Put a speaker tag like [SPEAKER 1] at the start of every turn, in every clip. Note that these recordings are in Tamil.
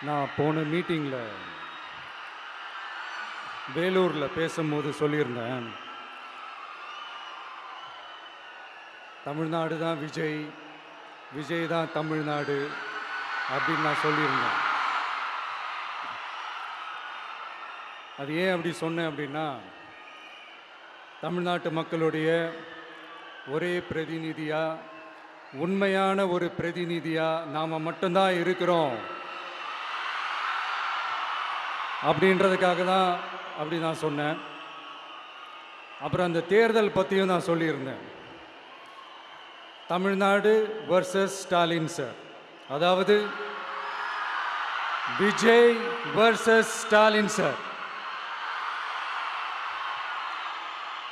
[SPEAKER 1] நான் போன மீட்டிங்கில் வேலூரில் பேசும்போது சொல்லியிருந்தேன், தமிழ்நாடு தான் விஜய், விஜய் தான் தமிழ்நாடு அப்படின்னு நான் சொல்லியிருந்தேன். அது ஏன் அப்படி சொன்னேன் அப்படின்னா, தமிழ்நாட்டு மக்களுடைய ஒரே பிரதிநிதியாக, உண்மையான ஒரு பிரதிநிதியாக நாம் மட்டும்தான் இருக்கிறோம் அப்படின்றதுக்காக தான் அப்படி நான் சொன்னேன். அப்புறம் அந்த தேர்தல் பற்றியும் நான் சொல்லியிருந்தேன். தமிழ்நாடு வர்சஸ் ஸ்டாலின் சார், அதாவது விஜய் வர்சஸ் ஸ்டாலின் சார்,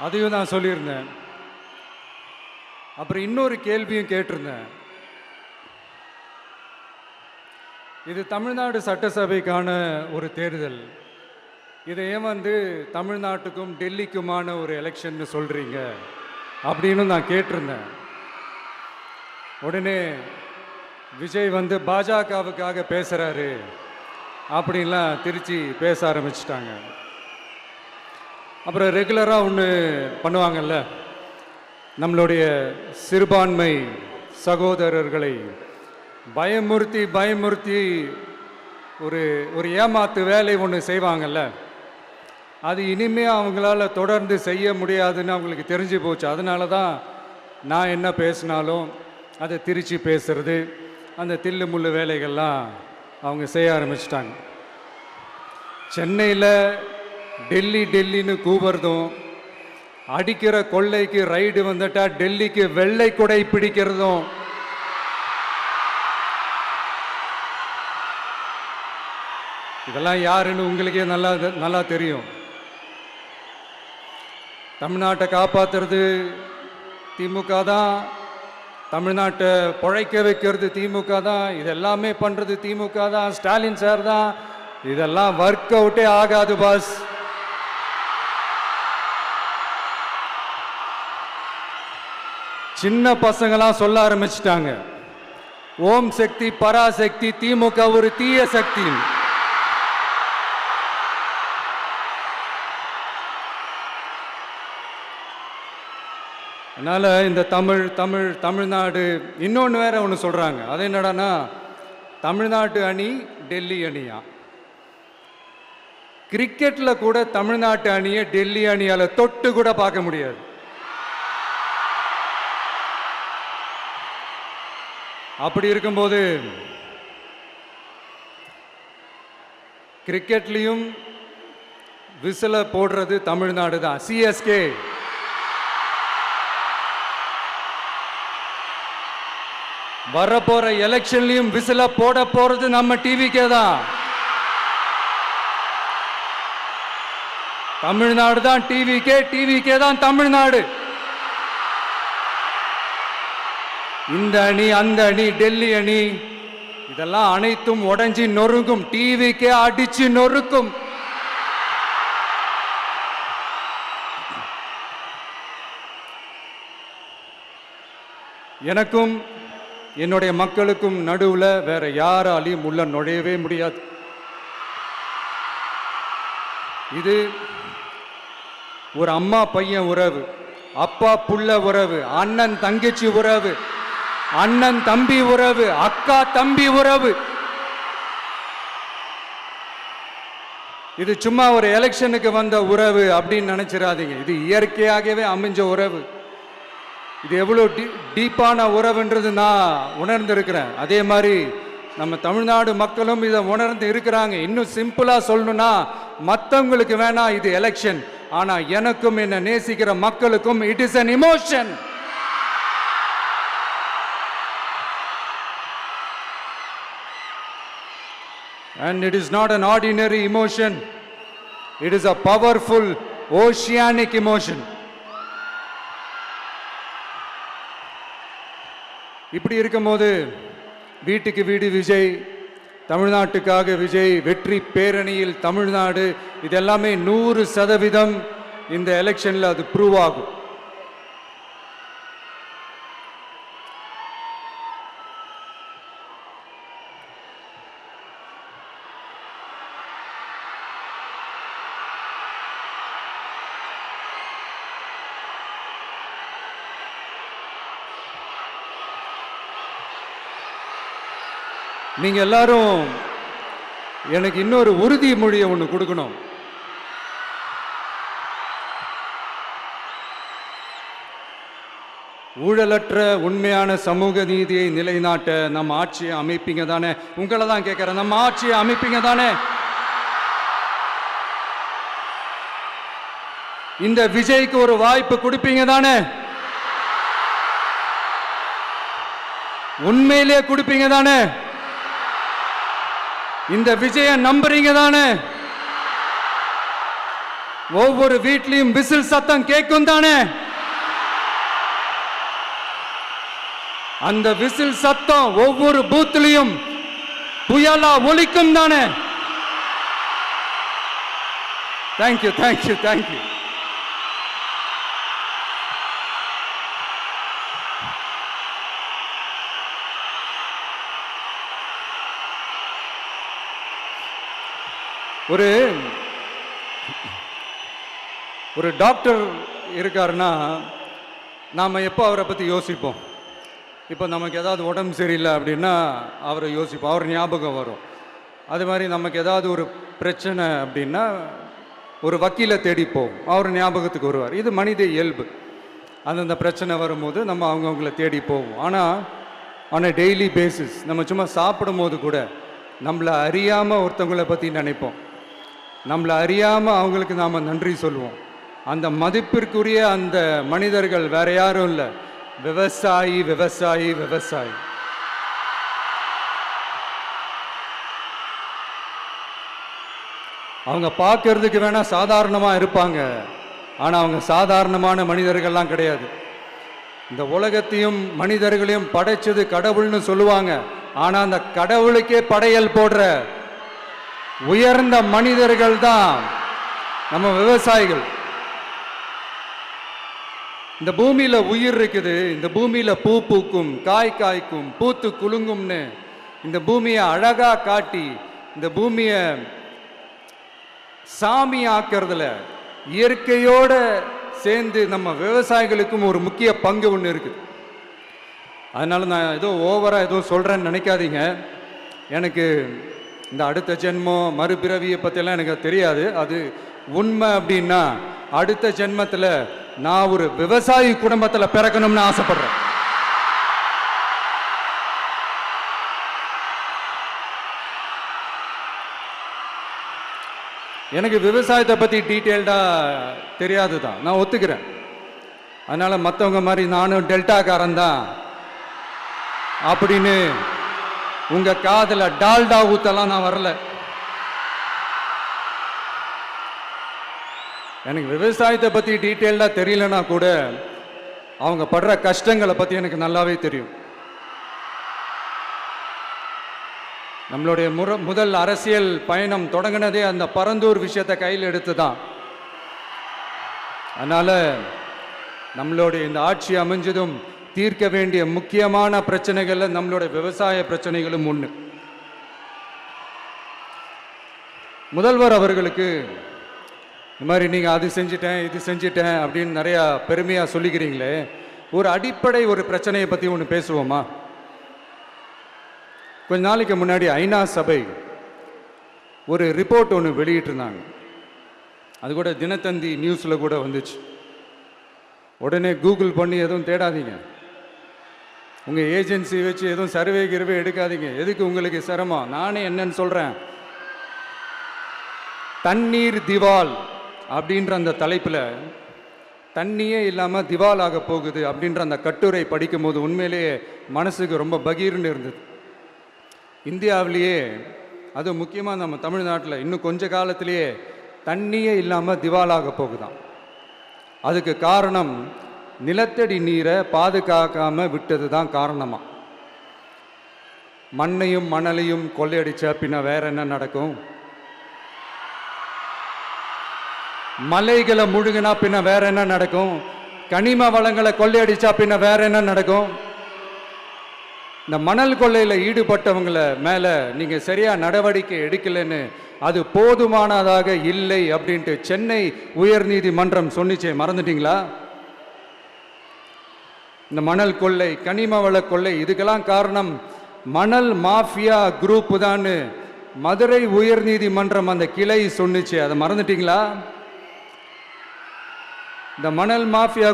[SPEAKER 1] அதையும் நான் சொல்லியிருந்தேன். அப்புறம் இன்னொரு கேள்வியும் கேட்டிருந்தேன். இது தமிழ்நாடு சட்டசபைக்கான ஒரு தேர்தல், இதை ஏன் தமிழ்நாட்டுக்கும் டெல்லிக்குமான ஒரு எலெக்ஷன் சொல்கிறீங்க அப்படின்னு நான் கேட்டிருந்தேன். உடனே விஜய் பாஜகவுக்காக பேசுகிறாரு அப்படின்லாம் திருச்சி பேச ஆரம்பிச்சிட்டாங்க. அப்புறம் ரெகுலராக ஒன்று பண்ணுவாங்கல்ல, நம்மளுடைய சிறுபான்மை சகோதரர்களை பயமுறுத்தி பயமுறுத்தி ஒரு ஒரு ஏமாத்து வேலை ஒன்று செய்வாங்கல்ல, அது இனிமேல் அவங்களால தொடர்ந்து செய்ய முடியாதுன்னு அவங்களுக்கு தெரிஞ்சு போச்சு. அதனால தான் நான் என்ன பேசினாலும் அதை திருச்சி பேசுறது, அந்த தில்லு முள்ளு வேலைகள்லாம் அவங்க செய்ய ஆரம்பிச்சிட்டாங்க. சென்னையில் டெல்லி டெல்லின்னு கூவுறதும், அடிக்கிற கொள்ளைக்கு ரைடு வந்துட்டா டெல்லிக்கு வெள்ளை கொடை பிடிக்கிறதும், இதெல்லாம் யாருன்னு உங்களுக்கே நல்லா தெரியும். தமிழ்நாட்டை காப்பாற்றுறது திமுக தான், தமிழ்நாட்டை பிழைக்க வைக்கிறது திமுக தான், இதெல்லாமே பண்ணுறது திமுக தான், ஸ்டாலின் சார் தான். இதெல்லாம் ஒர்க் அவுட்டே ஆகாது பாஸ். சின்ன பசங்களாம் சொல்ல ஆரம்பிச்சிட்டாங்க, ஓம் சக்தி பராசக்தி, திமுக ஒரு தீய சக்தி. அதனால இந்த தமிழ்நாடு இன்னொன்று வேற ஒன்று சொல்றாங்க. அது என்னடான்னா, தமிழ்நாட்டு அணி டெல்லி அணியா. கிரிக்கெட்ல கூட தமிழ்நாட்டு அணியை டெல்லி அணியால தொட்டு கூட பார்க்க முடியாது. அப்படி இருக்கும்போது கிரிக்கெட்லையும் விசில போடுறது தமிழ்நாடு தான், சிஎஸ்கே. வரப்போற எலெக்ஷன்லையும் விசில போட போறது நம்ம டிவிக்கே தான். தமிழ்நாடு தான் டிவிக்கே, டிவிக்கே தான் தமிழ்நாடு. இந்த அணி அந்த அணி டெல்லி அணி இதெல்லாம் அனைத்தும் உடைஞ்சி நொறுங்கும், டிவிக்கே அடிச்சு நொறுக்கும். எனக்கும் என்னுடைய மக்களுக்கும் நடுவுல வேற யாராலையும் உள்ள நுழையவே முடியாது. இது ஒரு அம்மா பையன் உறவு, அப்பா புள்ள உறவு, அண்ணன் தங்கச்சி உறவு, அண்ணன் தம்பி உறவு, அக்கா தம்பி உறவு. இது சும்மா ஒரு எலெக்ஷனுக்கு வந்த உறவு அப்படின்னு நினைச்சிடாதீங்க. இது இயற்கையாகவே அமைஞ்ச உறவு. இது எவ்வளோ டீப்பான உறவுன்றது நான் உணர்ந்திருக்கிறேன். அதே மாதிரி நம்ம தமிழ்நாடு மக்களும் இதை உணர்ந்து இருக்கிறாங்க. இன்னும் சிம்பிளா சொல்லணும்னா, மற்றவங்களுக்கு வேணா இது எலெக்ஷன், ஆனா எனக்கும் என்ன நேசிக்கிற மக்களுக்கும் it is an emotion. And it is not an ordinary emotion. It is a powerful oceanic emotion. இப்படி இருக்கும்போது வீட்டுக்கு வீடு விஜய், தமிழ்நாட்டுக்காக விஜய், வெற்றி பேரணியில் தமிழ்நாடு, இதெல்லாமே 100% இந்த எலெக்ஷன்ல அது ப்ரூவ் ஆகும். நீங்க எல்லாரும் எனக்கு இன்னொரு உறுதிமொழியை ஒன்று கொடுக்கணும். ஊழலற்ற உண்மையான சமூக நீதியை நிலைநாட்ட நம்ம ஆட்சியை அமைப்பீங்க தானே? உங்களை தான் கேட்கிறேன், நம்ம ஆட்சியை அமைப்பீங்க தானே? இந்த விஜய்க்கு ஒரு வாய்ப்பு கொடுப்பீங்க தானே? உண்மையிலே கொடுப்பீங்க தானே? இந்த விஜய நம்புறீங்க தானே? ஒவ்வொரு வீட்லயும் விசில் சத்தம் கேட்கும் தானே? அந்த விசில் சத்தம் ஒவ்வொரு பூத்திலையும் புயலா ஒலிக்கும் தானே? Thank you, thank you, thank you. ஒரு டாக்டர் இருக்காருன்னா நாம் எப்போ அவரை பற்றி யோசிப்போம்? இப்போ நமக்கு ஏதாவது உடம்பு சரியில்லை அப்படின்னா அவரை யோசிப்போம், அவர் ஞாபகம் வரும். அது மாதிரி நமக்கு ஏதாவது ஒரு பிரச்சனை அப்படின்னா ஒரு வக்கீலை தேடிப்போம், அவர் ஞாபகத்துக்கு வருவார். இது மனித இயல்பு. அந்தந்த பிரச்சனை வரும்போது நம்ம அவங்கவுங்கள தேடி போவோம். ஆனால் ஆன் அ டெய்லி பேசிஸ் நம்ம சும்மா சாப்பிடும் போது கூட நம்மளை அறியாமல் ஒருத்தவங்களை பற்றி நினைப்போம், நம்மளை அறியாமல் அவங்களுக்கு நாம் நன்றி சொல்லுவோம். அந்த மதிப்பிற்குரிய அந்த மனிதர்கள் வேற யாரும் இல்லை, விவசாயி, விவசாயி, விவசாயி. அவங்க பார்க்கறதுக்கு வேணா சாதாரணமாக இருப்பாங்க, ஆனால் அவங்க சாதாரணமான மனிதர்கள்லாம் கிடையாது. இந்த உலகத்தையும் மனிதர்களையும் படைச்சது கடவுள்னு சொல்லுவாங்க, ஆனால் அந்த கடவுளுக்கே படையல் போடுற உயர்ந்த மனிதர்கள் தான் நம்ம விவசாயிகள். இந்த பூமியில உயிர் இருக்குது, இந்த பூமியில பூ பூக்கும், காய் காய்க்கும், பூத்து குலுங்கும்னு இந்த பூமியை அழகா காட்டி இந்த பூமியை சாமி ஆக்கிறதுல இயற்கையோட சேர்ந்து நம்ம விவசாயிகளுக்கும் ஒரு முக்கிய பங்கு ஒன்று இருக்குது. அதனால நான் ஏதோ ஓவரா ஏதோ சொல்றேன்னு நினைக்காதீங்க. எனக்கு இந்த அடுத்த ஜென்மம் மறுபிறவியை பற்றியெல்லாம் எனக்கு தெரியாது. அது உண்மை அப்படின்னா அடுத்த ஜென்மத்தில் நான் ஒரு விவசாயி குடும்பத்தில் பிறக்கணும்னு ஆசைப்படுறேன். எனக்கு விவசாயத்தை பற்றி டீட்டெயில்டாக தெரியாது தான், நான் ஒத்துக்கிறேன். அதனால் மற்றவங்க மாதிரி நானும் டெல்டாக்காரன் தான் அப்படின்னு உங்கள் காதில் டால்டா ஊத்தலாம் நான் வரல. எனக்கு விவசாயத்தை பற்றி டீட்டெயில்டாக தெரியலனா கூட அவங்க படுற கஷ்டங்களை பற்றி எனக்கு நல்லாவே தெரியும். நம்மளுடைய முதல் அரசியல் பயணம் தொடங்கினதே அந்த பரந்தூர் விஷயத்தை கையில் எடுத்து தான். அதனால் நம்மளுடைய இந்த ஆட்சி அமைஞ்சதும் தீர்க்க வேண்டிய முக்கியமான பிரச்சனைகளில் நம்மளுடைய விவசாய பிரச்சனைகளும் ஒன்று. முதல்வர் அவர்களுக்கு இந்த மாதிரி நீங்கள் அது செஞ்சிட்டேன் இது செஞ்சிட்டேன் அப்படின்னு நிறையா பெருமையாக சொல்லிக்கிறீங்களே, ஒரு அடிப்படை ஒரு பிரச்சனையை பற்றி ஒன்று பேசுவோமா? கொஞ்ச நாளைக்கு முன்னாடி ஐநா சபை ஒரு ரிப்போர்ட் ஒன்று வெளியிட்டிருந்தாங்க. அது கூட தினத்தந்தி நியூஸில் கூட வந்துச்சு. உடனே கூகுள் பண்ணி எதுவும் தேடாதீங்க, உங்கள் ஏஜென்சி வச்சு எதுவும் சர்வே கிருவே எடுக்காதீங்க. எதுக்கு உங்களுக்கு சிரமம்? நானே என்னன்னு சொல்கிறேன். தண்ணீர் திவால் அப்படின்ற அந்த தலைப்பில் தண்ணியே இல்லாமல் திவால் ஆக போகுது அப்படின்ற அந்த கட்டுரை படிக்கும் போது உண்மையிலேயே மனசுக்கு ரொம்ப பகீர்னு இருந்தது. இந்தியாவிலேயே அது முக்கியமாக நம்ம தமிழ்நாட்டில் இன்னும் கொஞ்ச காலத்திலேயே தண்ணியே இல்லாமல் திவாலாக போகுதான். அதுக்கு காரணம் நிலத்தடி நீரை பாதுகாக்காமல் விட்டது தான் காரணமாக. மண்ணையும் மணலையும் கொள்ளையடிச்சா பின்ன வேற என்ன நடக்கும்? மலைகளை முழுகினா பின்ன வேற என்ன நடக்கும்? கனிம வளங்களை கொள்ளையடிச்சா பின்ன வேற என்ன நடக்கும்? இந்த மணல் கொள்ளையில் ஈடுபட்டவங்களை மேலே நீங்கள் சரியாக நடவடிக்கை எடுக்கலைன்னு அது போதுமானதாக இல்லை அப்படின்ட்டு சென்னை உயர்நீதிமன்றம் சொன்னிச்சே, மறந்துட்டீங்களா? இந்த மணல் கொள்ளை, கனிம வள கொள்ளை, இதுக்கெல்லாம் காரணம் மணல் மாஃபியா குரூப் தான் மதுரை உயர்நீதிமன்றம் அந்த கிளை சொன்னுச்சு. அதை மறந்துட்டீங்களா? இந்த மணல் மாஃபியா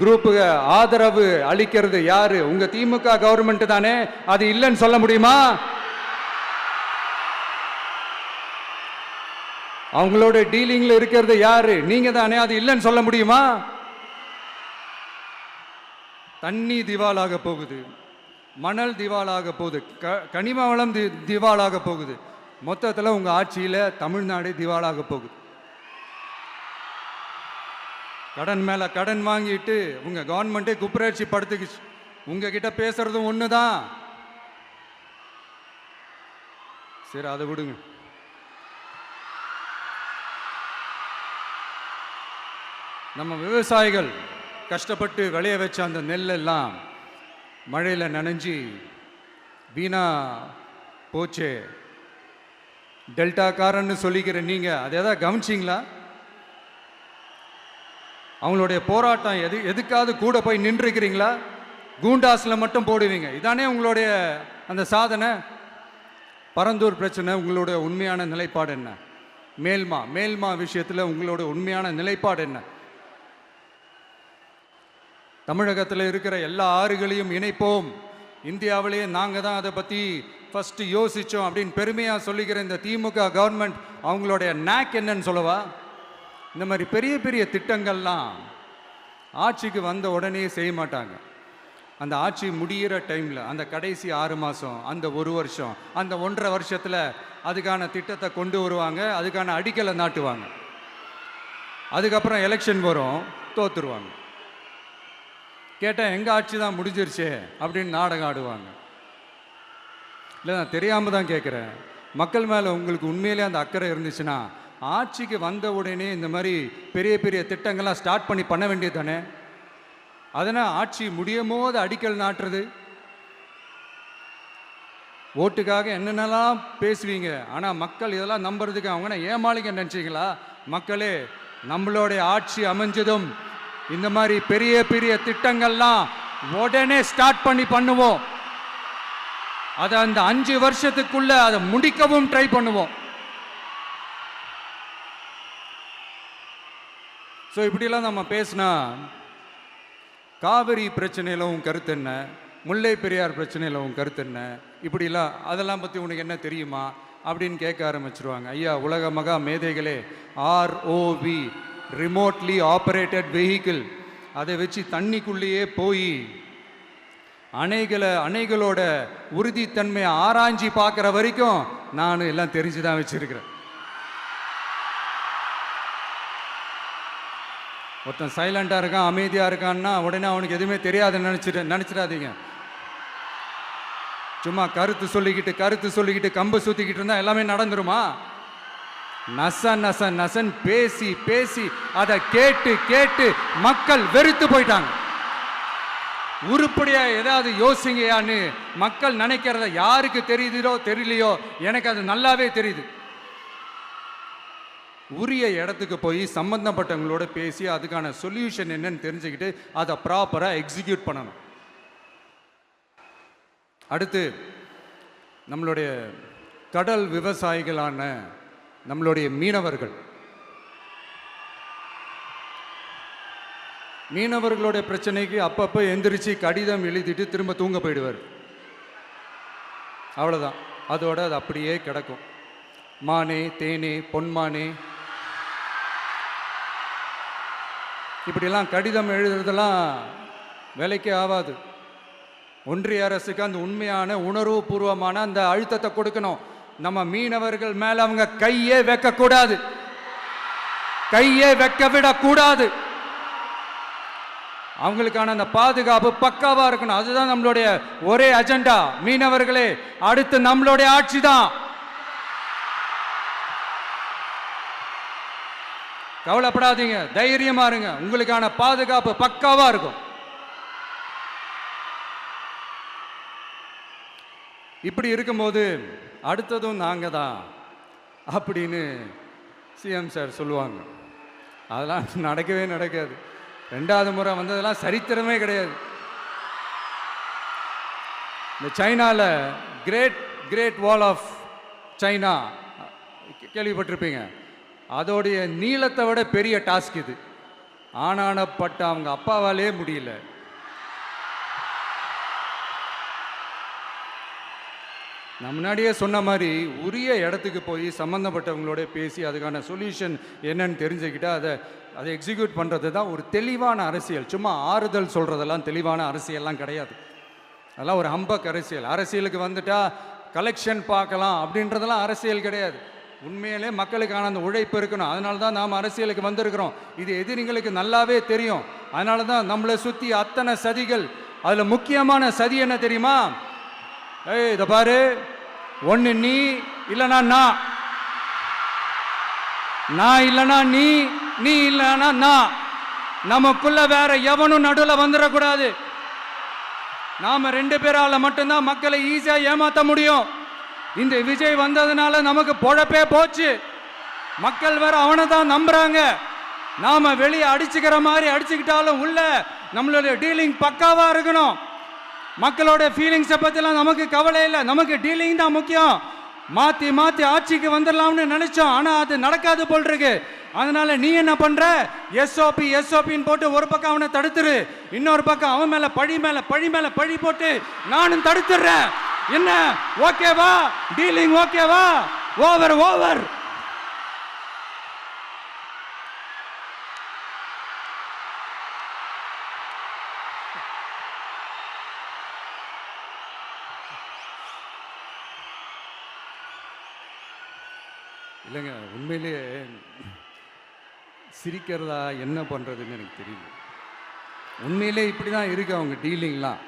[SPEAKER 1] குரூப்புக்கு ஆதரவு அளிக்கிறது யாரு? உங்க திமுக கவர்மெண்ட் தானே. அது இல்லைன்னு சொல்ல முடியுமா? அவங்களோட டீலிங்ல இருக்கிறது யாரு? நீங்க தானே. அது இல்லைன்னு சொல்ல முடியுமா? தண்ணி திவாலாக போகுது, மணல் திவாலாக போகுது, கனிம வளம் திவாலாக போகுது. மொத்தத்தில் உங்க ஆட்சியில தமிழ்நாடு திவாலாக போகுது. கடன் மேல கடன் வாங்கிட்டு உங்க கவர்மெண்ட்டே குப்பராட்சி படுத்துக்குச்சு. உங்ககிட்ட பேசுறதும் ஒண்ணுதான். சரி, அதை விடுங்க. நம்ம விவசாயிகள் கஷ்டப்பட்டு விளைய வச்ச அந்த நெல்லெல்லாம் மழையில் நனைஞ்சி வீணா போச்சே. டெல்டாக்காரன்னு சொல்லிக்கிற நீங்க அதை எதாவது கவனிச்சிங்களா? அவங்களுடைய போராட்டம் எதுக்காவது கூட போய் நின்றுக்கிறீங்களா? கூண்டாஸில் மட்டும் போடுவீங்க. இதானே உங்களுடைய அந்த சாதனை. பரந்தூர் பிரச்சனை, உங்களுடைய உண்மையான நிலைப்பாடு என்ன? மேல்மா விஷயத்தில் உங்களோட உண்மையான நிலைப்பாடு என்ன? தமிழகத்தில் இருக்கிற எல்லா ஆறுகளையும் இணைப்போம், இந்தியாவிலேயே நாங்கள் தான் அதை பற்றி ஃபஸ்ட்டு யோசித்தோம் அப்படின்னு பெருமையாக சொல்லிக்கிற இந்த திமுக கவர்மெண்ட் அவங்களுடைய நாக் என்னன்னு சொல்லவா? இந்த மாதிரி பெரிய பெரிய திட்டங்கள்லாம் ஆட்சிக்கு வந்த உடனே செய்ய மாட்டாங்க. அந்த ஆட்சி முடிகிற டைமில், அந்த கடைசி 6 மாதம், அந்த 1 வருஷம், அந்த 1.5 வருஷத்தில் அதுக்கான திட்டத்தை கொண்டு வருவாங்க, அதுக்கான அடிக்கலை நாட்டுவாங்க. அதுக்கப்புறம் எலெக்ஷன் வரும், தோத்துருவாங்க. கேட்டால் எங்கள் ஆட்சி தான் முடிஞ்சிருச்சே அப்படின்னு நாடகம் ஆடுவாங்க. இல்லை, நான் தெரியாமல் தான் கேட்குறேன். மக்கள் மேலே உங்களுக்கு உண்மையிலே அந்த அக்கறை இருந்துச்சுன்னா ஆட்சிக்கு வந்த உடனே இந்த மாதிரி பெரிய பெரிய திட்டங்கள்லாம் ஸ்டார்ட் பண்ண வேண்டியது தானே. அதனால் ஆட்சி முடியும் போது அடிக்கல் நாட்டுறது. ஓட்டுக்காக என்னென்னலாம் பேசுவீங்க, ஆனால் மக்கள் இதெல்லாம் நம்புறதுக்கு அவங்க ஏமாளிங்க நினச்சிங்களா? மக்களே, நம்மளுடைய ஆட்சி அமைஞ்சதும் இந்த மாதிரி பெரிய பெரிய திட்டங்கள்லாம் உடனே ஸ்டார்ட் பண்ணுவோம். அதை அந்த 5 வருஷத்துக்குள்ள அதை முடிக்கவும் ட்ரை பண்ணுவோம். ஸோ இப்படிலாம் நம்ம பேசினா காவிரி பிரச்சனையில் உன் கருத்து என்ன, முல்லை பெரியார் பிரச்சனையில் உன் கருத்து என்ன, இப்படிலாம் அதெல்லாம் பற்றி உனக்கு என்ன தெரியுமா அப்படின்னு கேட்க ஆரம்பிச்சிருவாங்க. ஐயா, உலக மகா மேதைகளே, ROV, ரிமோட்லி ஆப்ரேட்டட் வெஹிக்கிள், அதை வச்சு தண்ணிக்குள்ளேயே போய் அணைகளோட உறுதித்தன்மையை ஆராய்ச்சி பார்க்குற வரைக்கும் நான் எல்லாம் தெரிஞ்சுதான் வச்சிருக்கிறேன். ஒருத்தன் சைலண்டாக இருக்கான், அமைதியாக இருக்கான்னா உடனே அவனுக்கு எதுவுமே தெரியாதுன்னு நினச்சிடாதீங்க. சும்மா கருத்து சொல்லிக்கிட்டு கம்பு சுற்றிக்கிட்டு இருந்தால் எல்லாமே நடந்துருமா? நசன் பேசி அதை கேட்டு மக்கள் வெறுத்து போயிட்டாங்க. உருப்படியா ஏதாவது யோசிங்கயான்னு மக்கள் நினைக்கிறத யாருக்கு தெரியுதோ தெரியலையோ, எனக்கு அது நல்லாவே தெரியுது. உரிய இடத்துக்கு போய் சம்பந்தப்பட்டவங்களோட பேசி அதுக்கான சொல்யூஷன் என்னன்னு தெரிஞ்சுக்கிட்டு அதை ப்ராப்பராக எக்ஸிக்யூட் பண்ணணும். அடுத்து, நம்மளுடைய கடல் விவசாயிகளான நம்மளுடைய மீனவர்களுடைய பிரச்சனைக்கு அப்பப்போ எந்திரிச்சு கடிதம் எழுதிட்டு திரும்ப தூங்க போயிடுவார். அவ்வளோதான், அதோட அது அப்படியே கிடக்கும். மானே, தேனே, பொன்மானே, இப்படிலாம் கடிதம் எழுதுறதெல்லாம் வேலைக்கே ஆகாது. ஒன்றிய அரசுக்கு அந்த உண்மையான உணர்வு பூர்வமான அந்த அழுத்தத்தை கொடுக்கணும். நம்ம மீனவர்கள் மேல அவங்க கையே வைக்கக்கூடாது, கையே வைக்க விடக்கூடாது. அவங்களுக்கான அந்த பாதுகாப்பு பக்காவா இருக்கணும். அதுதான் நம்மளுடைய ஒரே அஜெண்டா. மீனவர்களே, அடுத்து நம்மளுடைய ஆட்சி தான். கவலைப்படாதீங்க, தைரியமா இருங்க, உங்களுக்கான பாதுகாப்பு பக்காவா இருக்கும். இப்படி இருக்கும்போது அடுத்ததும் நாங்க தான் அப்படின்னு சிஎம் சார் சொல்லுவாங்க. அதெல்லாம் நடக்காது. 2வது முறை வந்ததெல்லாம் சரித்திரமே கிடையாது. இந்த சைனாவில் great great wall of China கேள்விப்பட்டிருப்பீங்க. அதோடைய நீளத்தை விட பெரிய டாஸ்க் இது. ஆனானப்பட்ட அவங்க அப்பாவாலே முடியல. நான் முன்னாடியே சொன்ன மாதிரி உரிய இடத்துக்கு போய் சம்மந்தப்பட்டவங்களோட பேசி அதுக்கான சொல்யூஷன் என்னன்னு தெரிஞ்சுக்கிட்டா அதை எக்ஸிக்யூட் பண்ணுறது தான் ஒரு தெளிவான அரசியல். சும்மா ஆறுதல் சொல்கிறதெல்லாம் தெளிவான அரசியல்லாம் கிடையாது. அதெல்லாம் ஒரு ஹம்பக் அரசியல். அரசியலுக்கு வந்துட்டா கலெக்ஷன் பார்க்கலாம் அப்படின்றதெல்லாம் அரசியல் கிடையாது. உண்மையிலே மக்களுக்கான அந்த உழைப்பு இருக்கணும். அதனால தான் நாம் அரசியலுக்கு வந்திருக்கிறோம். இது எதிரிங்களுக்கு நல்லாவே தெரியும். அதனால தான் நம்மளை சுற்றி அத்தனை சதிகள். அதில் முக்கியமான சதி என்ன தெரியுமா? இதை பாரு, ஒன்று நீ இல்லைனா நான் இல்லைனா நீ இல்லைனா நான். நமக்குள்ள வேற எவனும் நடுவில் வந்துடக்கூடாது. நாம 2 பேரால மட்டும்தான் மக்களை ஈஸியா ஏமாத்த முடியும். இந்த விஜய் வந்ததுனால நமக்கு பொழப்பே போச்சு. மக்கள் வேற அவனை தான் நம்புறாங்க. நாம வெளியே அடிச்சுக்கிற மாதிரி அடிச்சுக்கிட்டாலும் உள்ள நம்மளுடைய டீலிங் பக்காவா இருக்கணும். மக்களோட ஃபீலிங்ஸை பத்திலாம் நமக்கு கவலை இல்லை. நமக்கு டீலிங் தான் முக்கியம். மாத்தி மாத்தி ஆட்சிக்கு வந்துடலாம்னு நினைச்சோம். ஆனா அது நடக்காது போல் இருக்கு. அதனால நீ என்ன பண்ற? எஸ்ஓபின்னு போட்டு ஒரு பக்கம் அவனை தடுத்துரு, இன்னொரு பக்கம் அவன் மேல பழி போட்டு நானும் தடுத்துடுறேன். என்ன ஓகேவா? டீலிங் ஓகேவா? ஓவர். இல்லைங்க, உண்மையிலேயே சிரிக்கிறதா என்ன பண்ணுறதுன்னு எனக்கு தெரியல. உண்மையிலே இப்படி தான் இருக்கு அவங்க டீலிங்லாம்.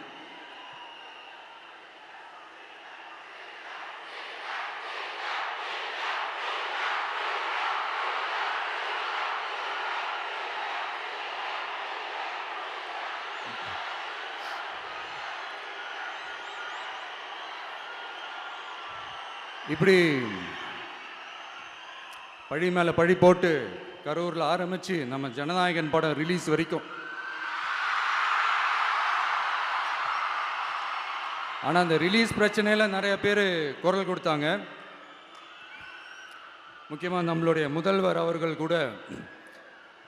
[SPEAKER 1] இப்படி பழி மேலே பழி போட்டு கரூரில் ஆரம்பித்து நம்ம ஜனநாயகன் படம் ரிலீஸ் வரைக்கும். ஆனால் அந்த ரிலீஸ் பிரச்சனையில் நிறைய பேர் குரல் கொடுத்தாங்க. முக்கியமாக நம்மளுடைய முதல்வர் அவர்கள் கூட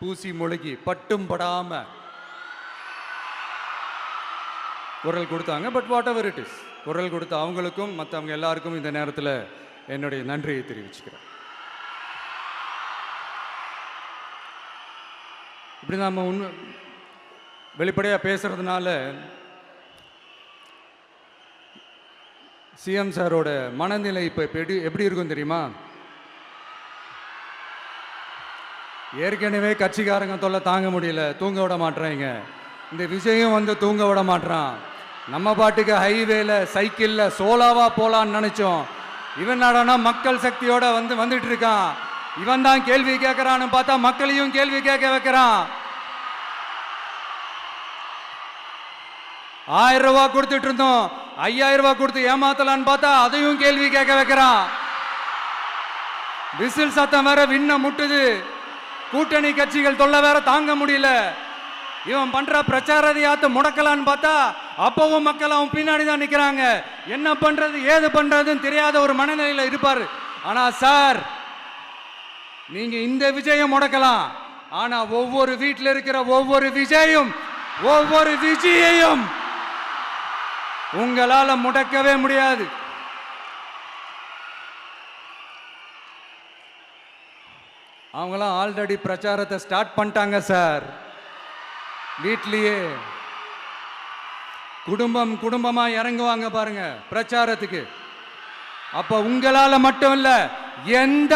[SPEAKER 1] பூசி மொழிகி பட்டும் படாமல் குரல் கொடுத்தாங்க. But what ever it is, குரல் கொடுத்த அவங்களுக்கும் மற்றவங்க எல்லாருக்கும் இந்த நேரத்தில் என்னுடைய நன்றியை தெரிவிச்சுக்கிறேன். இப்படி நம்ம வெளிப்படையாக பேசுறதுனால சிஎம் சாரோட மனநிலை இப்போ எப்படி இருக்கும் தெரியுமா? ஏற்கனவே கட்சிக்காரங்க தொல்லை தாங்க முடியல, தூங்க விட மாட்டேறாங்க. இந்த விஜயும் வந்து தூங்க விட மாட்டான். நம்ம பாட்டுக்கு ஹைவேல சைக்கிளில் சோலாவா போலான்னு நினைச்சோம். இவன் நாடானா மக்கள் சக்தியோட வந்துட்டு இருக்கான். இவன் தான் கேள்வி கேட்கறான்னு பார்த்தா மக்களையும் கேள்வி கேட்க வைக்கிறான். 1000 ரூபாய் கொடுத்துட்டு இருந்தோம், 5000 ரூபாய் கொடுத்து ஏமாத்தலான்னு பார்த்தா அதையும் கேள்வி கேட்க வைக்கிறான். விசில் சத்தம் வேற விண்ண முட்டுது. கூட்டணி கட்சிகள் தொல்லை வேற தாங்க முடியல. இவன் பண்ற பிரச்சாரத்தையாத்த முடக்கலான்னு பார்த்தா அப்பவும் மக்கள் அவன் பின்னாடி தான் நிக்கிறாங்க. என்ன பண்றது ஏது பண்றதுன்னு தெரியாத ஒரு மனநிலையில இருப்பாரு. ஆனா சார், நீங்க இந்த விஜயம் முடக்கலாம். ஆனா ஒவ்வொரு வீட்டில் இருக்கிற ஒவ்வொரு விஜயையும் உங்களால முடக்கவே முடியாது. அவங்களாம் ஆல்ரெடி பிரச்சாரத்தை ஸ்டார்ட் பண்ணிட்டாங்க சார். வீட்லயே குடும்பமா இறங்குவாங்க பாருங்க பிரச்சாரத்துக்கு. அப்ப உங்களால மட்டும் இல்ல, எந்த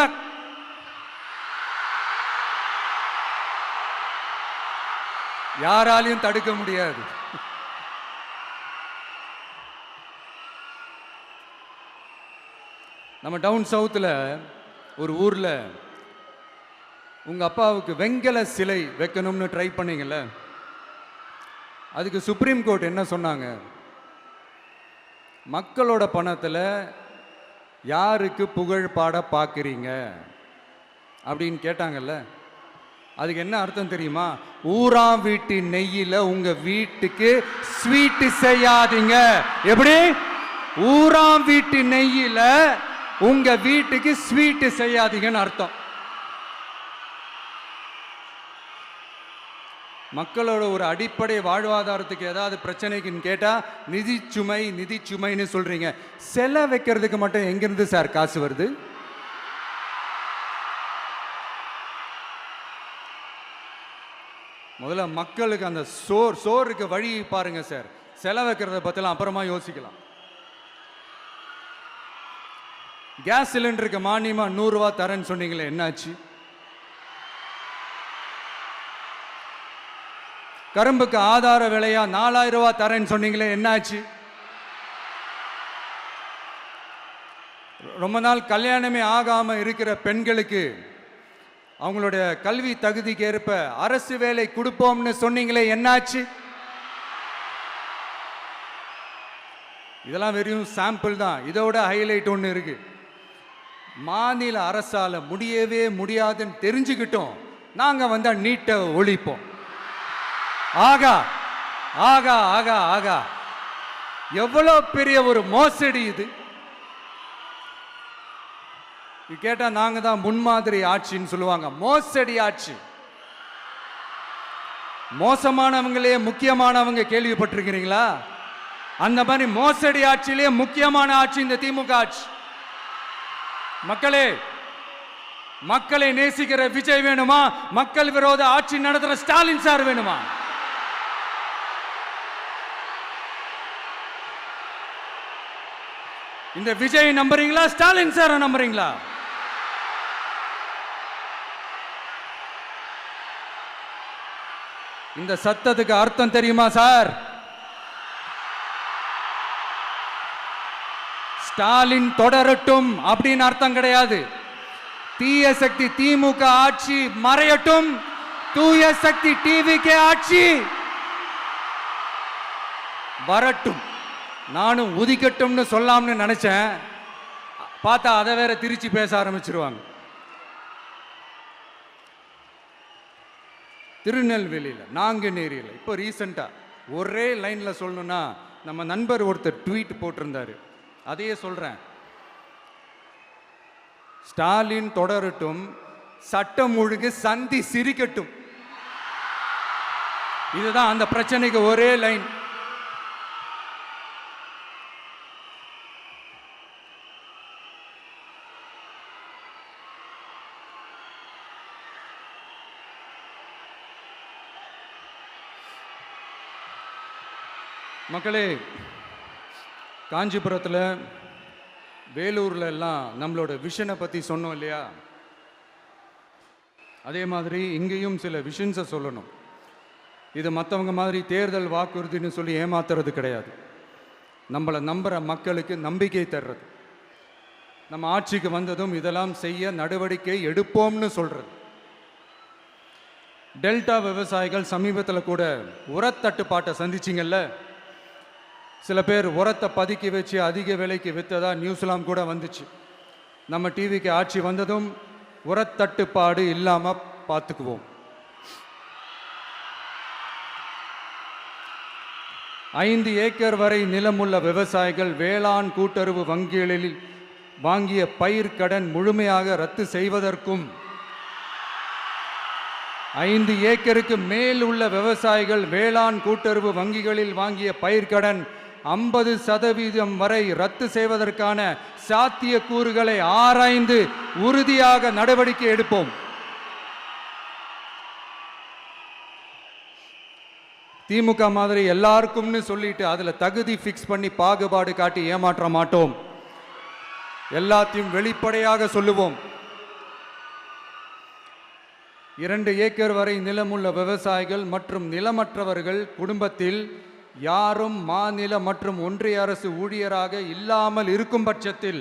[SPEAKER 1] யாராலையும் தடுக்க முடியாது. நம்ம டவுன் சவுத்தில் ஒரு ஊர்ல உங்க அப்பாவுக்கு வெங்கல சிலை வைக்கணும்னு ட்ரை பண்ணீங்கல்ல, அதுக்கு சுப்ரீம் கோர்ட் என்ன சொன்னாங்க? மக்களோட பணத்தில் யாருக்கு புகழ் பாட பார்க்குறீங்க அப்படின்னு கேட்டாங்கல்ல. அதுக்கு என்ன அர்த்தம் தெரியுமா? ஊராம் வீட்டு நெய்யில் உங்க வீட்டுக்கு ஸ்வீட் செய்யாதீங்க. எப்படி ஊராம் வீட்டு நெய்யில உங்க வீட்டுக்கு ஸ்வீட் செய்யாதீங்கன்னு அர்த்தம். மக்களோட ஒரு அடிப்படை வாழ்வாதாரத்துக்கு ஏதாவது பிரச்சனைக்குன்னு கேட்டா நிதி சுமைன்னு சொல்றீங்க. செலை வைக்கிறதுக்கு மட்டும் எங்கிருந்து சார் காசு வருது? முதல்ல மக்களுக்கு அந்த சோறுக்கு வழி பாருங்க சார். செலை வைக்கிறத பத்திலாம் அப்புறமா யோசிக்கலாம். கேஸ் சிலிண்டருக்கு மானியமா 100 ரூபாய் தரேன்னு சொன்னீங்களே, என்னாச்சு? கரும்புக்கு ஆதார விலையா 4000 ரூபாய் தரேன்னு சொன்னீங்களே, என்னாச்சு? ரொம்ப நாள் கல்யாணமே ஆகாம இருக்கிற பெண்களுக்கு அவங்களுடைய கல்வி தகுதிக்கு ஏற்ப அரசு வேலை கொடுப்போம்னு சொன்னீங்களே, என்னாச்சு? இதெல்லாம் வெறும் சாம்பிள் தான். இதோட ஹைலைட் ஒன்று இருக்கு. மாநில அரசால முடியவே முடியாதுன்னு தெரிஞ்சுக்கிட்டோம், நாங்க வந்தா நீட்டை ஒழிப்போம். ஆகா ஆகா ஆகா ஆகா, எவ்வளவு பெரிய ஒரு மோசடி இது! கேட்டா நாங்க தான் முன்மாதிரி ஆட்சின்னு சொல்லுவாங்க. மோசடி ஆட்சி. மோசமானவங்களே முக்கியமானவங்க கேள்விப்பட்டிருக்கிறீங்களா? அந்த மாதிரி மோசடி ஆட்சியிலேயே முக்கியமான ஆட்சி இந்த திமுக ஆட்சி. மக்களே, மக்களை நேசிக்கிற விஜய் வேணுமா? மக்கள் விரோத ஆட்சி நடத்துற ஸ்டாலின் சார் வேணுமா? இந்த விஜய் நம்புறீங்களா, ஸ்டாலின் சார் நம்புறீங்களா? இந்த சத்தத்துக்கு அர்த்தம் தெரியுமா சார்? ஸ்டாலின் தொடரட்டும் அப்படின்னு அர்த்தம் கிடையாது. தீய சக்தி திமுக ஆட்சி மறையட்டும், தூய சக்தி டிவிகே ஆட்சி வரட்டும். நானும் உதிக்கட்டும்னு சொல்லாம்னு நினைச்சேன், பார்த்தா அதை வேற திருச்சி பேச ஆரம்பிச்சிருவாங்க. திருநெல்வேலியில், நாங்குநேரியில் இப்போ ரீசெண்டா ஒரே லைன்ல சொல்லணும்னா, நம்ம நண்பர் ஒருத்தர் ட்வீட் போட்டிருந்தாரு, அதையே சொல்றேன். ஸ்டாலின் தொடரட்டும், சட்டம் ஒழுங்கு சந்தி சிரிக்கட்டும். இதுதான் அந்த பிரச்சனைக்கு ஒரே லைன். மக்களே, காஞ்சிபுரத்தில், வேலூர்ல எல்லாம் நம்மளோட விஷனை பற்றி சொன்னோம் இல்லையா? அதே மாதிரி இங்கேயும் சில விஷன்ஸை சொல்லணும். இது மற்றவங்க மாதிரி தேர்தல் வாக்குறுதின்னு சொல்லி ஏமாத்துறது கிடையாது. நம்மளை நம்புகிற மக்களுக்கு நம்பிக்கை தர்றது. நம்ம ஆட்சிக்கு வந்ததும் இதெல்லாம் செய்ய நடவடிக்கை எடுப்போம்னு சொல்றது. டெல்டா விவசாயிகள் சமீபத்தில் கூட உரத்தட்டுப்பாட்டை சந்திச்சிங்கல்ல. சில பேர் உரத்தை பதுக்கி வச்சு அதிக விலைக்கு விற்றதா நியூஸ்லாம் கூட வந்துச்சு. நம்ம டிவிக்கு ஆட்சி வந்ததும் உரத்தட்டுப்பாடு இல்லாமல் பார்த்துக்குவோம். 5 ஏக்கர் வரை நிலமுள்ள விவசாயிகள் வேளாண் கூட்டுறவு வங்கிகளில் வாங்கிய பயிர் கடன் முழுமையாக ரத்து செய்வதற்கும், 5 ஏக்கருக்கு மேல் உள்ள விவசாயிகள் வேளாண் கூட்டுறவு வங்கிகளில் வாங்கிய பயிர்க்கடன் 50% வரை ரத்து செய்வதற்கான சாத்திய கூறுகளை ஆராய்ந்து உறுதியாக நடவடிக்கை எடுப்போம். திமுக மாதிரி எல்லாருக்கும்னு சொல்லிட்டு அதுல தகுதி ஃபிக்ஸ் பண்ணி பாகுபாடு காட்டி ஏமாற்ற மாட்டோம். எல்லாத்தையும் வெளிப்படையாக சொல்லுவோம். 2 ஏக்கர் வரை நிலமுள்ள விவசாயிகள் மற்றும் நிலமற்றவர்கள் குடும்பத்தில் யாரும் மாநில மற்றும் ஒன்றிய அரசு ஊழியராக இல்லாமல் இருக்கும் பட்சத்தில்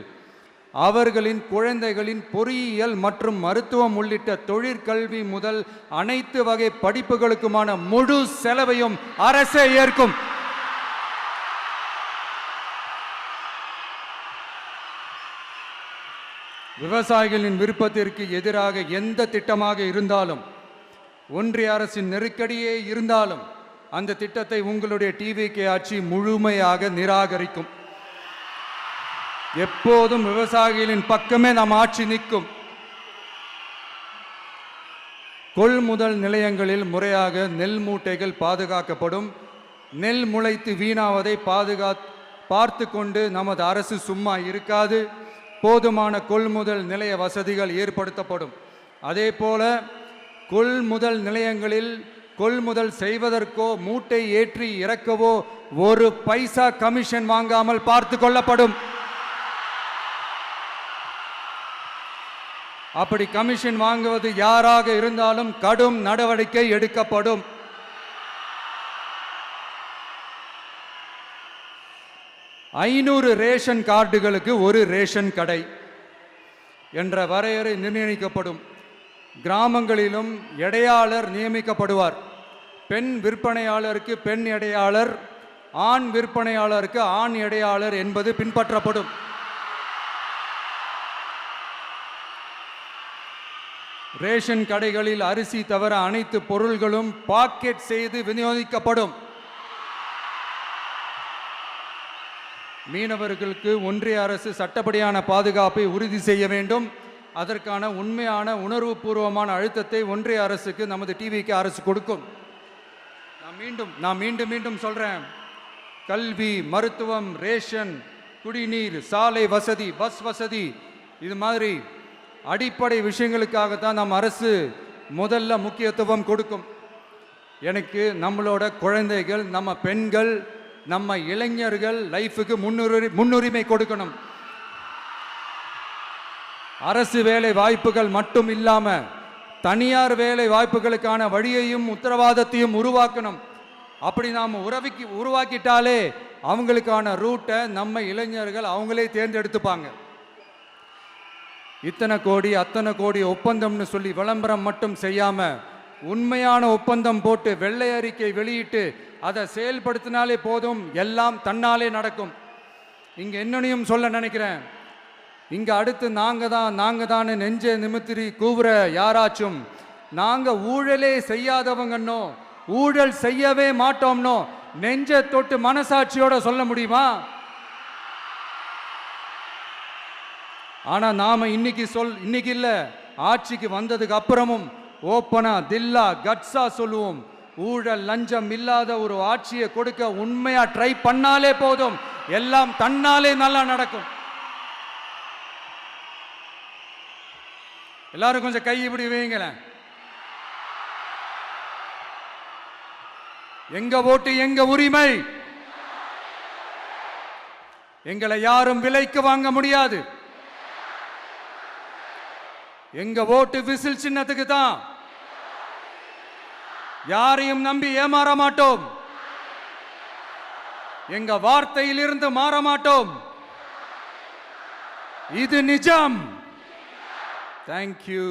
[SPEAKER 1] அவர்களின் குழந்தைகளின் பொறியியல் மற்றும் மருத்துவம் உள்ளிட்ட தொழிற்கல்வி முதல் அனைத்து வகை படிப்புகளுக்குமான முழு செலவையும் அரசே ஏற்கும். விவசாயிகளின் விருப்பத்திற்கு எதிராக எந்த திட்டமாக இருந்தாலும், ஒன்றிய அரசின் நெருக்கடியே இருந்தாலும், அந்த திட்டத்தை உங்களுடைய டிவிகே ஆட்சி முழுமையாக நிராகரிக்கும். எப்போதும் விவசாயிகளின் பக்கமே நம் ஆட்சி நிற்கும். கொள்முதல் நிலையங்களில் முறையாக நெல் மூட்டைகள் பாதுகாக்கப்படும். நெல் முளைத்து வீணாவதை பார்த்து கொண்டு நமது அரசு சும்மா இருக்காது. போதுமான கொள்முதல் நிலைய வசதிகள் ஏற்படுத்தப்படும். அதே போல கொள்முதல் நிலையங்களில் கொள்முதல் செய்வதற்கோ மூட்டை ஏற்றி இறக்கவோ ஒரு பைசா கமிஷன் வாங்காமல் பார்த்து கொள்ளப்படும். அப்படி கமிஷன் வாங்குவது யாராக இருந்தாலும் கடும் நடவடிக்கை எடுக்கப்படும். ஐநூறு ரேஷன் கார்டுகளுக்கு ஒரு ரேஷன் கடை என்ற வரையறை நிர்ணயிக்கப்படும். கிராமங்களிலும் எடையாளர் நியமிக்கப்படுவார். பெண் விற்பனையாளருக்கு பெண் எடையாளர், ஆண் விற்பனையாளருக்கு ஆண் எடையாளர் என்பது பின்பற்றப்படும். ரேஷன் கடைகளில் அரிசி தவிர அனைத்து பொருள்களும் பாக்கெட் செய்து விநியோகிக்கப்படும். மீனவர்களுக்கு ஒன்றிய அரசு சட்டப்படியான பாதுகாப்பை உறுதி செய்ய வேண்டும். அதற்கான உண்மையான உணர்வுபூர்வமான அழுத்தத்தை ஒன்றிய அரசுக்கு நமது டிவிக்கு அரசு கொடுக்கும். நான் மீண்டும் சொல்றேன், கல்வி, மருத்துவம், ரேஷன், குடிநீர், சாலை வசதி, பஸ் வசதி, இது மாதிரி அடிப்படை விஷயங்களுக்காகத்தான் நம் அரசு முதல்ல முக்கியத்துவம் கொடுக்கும். எனக்கு நம்மளோட குழந்தைகள், நம்ம பெண்கள், நம்ம இளைஞர்கள் லைஃபுக்கு முன்னுரிமை கொடுக்கணும். அரசு வேலை வாய்ப்புகள் மட்டும் இல்லாம தனியார் வேலை வாய்ப்புகளுக்கான வழியையும் உத்தரவாதத்தையும் உருவாக்கணும். அப்படி நாம் உருவாக்கிட்டாலே அவங்களுக்கான ரூட்டை நம்ம இளைஞர்கள் அவங்களே தேர்ந்தெடுத்துப்பாங்க. இத்தனை கோடி அத்தனை கோடி ஒப்பந்தம்னு சொல்லி விளம்பரம் மட்டும் செய்யாம உண்மையான ஒப்பந்தம் போட்டு வெள்ளை அறிக்கை வெளியிட்டு அதை செயல்படுத்தினாலே போதும், எல்லாம் தன்னாலே நடக்கும். இங்க என்னனையும் சொல்ல நினைக்கிறேன், இங்க அடுத்து நாங்க தான் நெஞ்ச நிமித்திரி கூவுற யாராச்சும் நாங்க ஊழலே செய்யாதவங்கன்னோ ஊழல் செய்யவே மாட்டோம்னோ நெஞ்ச தொட்டு மனசாட்சியோட சொல்ல முடியுமா? ஆனா நாம இன்னைக்கு இல்ல, ஆட்சிக்கு வந்ததுக்கு அப்புறமும் ஓப்பனா தில்லா கட்ஸா சொல்லுவோம், ஊழல் லஞ்சம் இல்லாத ஒரு ஆட்சியை கொடுக்க உண்மையா ட்ரை பண்ணாலே போதும், எல்லாம் தன்னாலே நல்லா நடக்கும். எல்லாரும் கொஞ்சம் கை இப்படி வைங்களேன். எங்க ஓட்டு எங்க உரிமை, எங்களை யாரும் விலைக்கு வாங்க முடியாது. எங்க ஓட்டு விசில் சின்னத்துக்கு தான். யாரையும் நம்பி ஏமாற மாட்டோம். எங்க வார்த்தையிலிருந்து மாற மாட்டோம். இது நிஜம். தேங்க்யூ.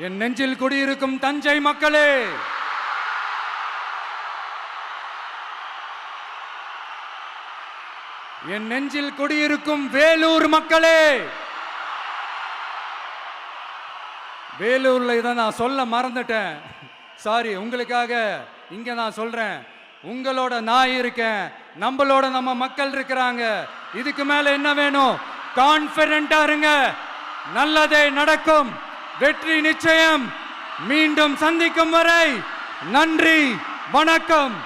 [SPEAKER 1] என் நெஞ்சில் குடியிருக்கும் தஞ்சை மக்களே, என் நெஞ்சில் குடியிருக்கும் வேலூர் மக்களே, வேலூர்ல இதை நான் சொல்ல மறந்துட்டேன், சாரி. உங்களுக்காக இங்க நான் சொல்றேன், உங்களோட நான் இருக்கேன், நம்மளோட நம்ம மக்கள் இருக்கிறாங்க. இதுக்கு மேல என்ன வேணும்? கான்பிடென்ட்டா இருங்க, நல்லதே நடக்கும், வெற்றி நிச்சயம். மீண்டும் சந்திக்கும் வரை நன்றி, வணக்கம்.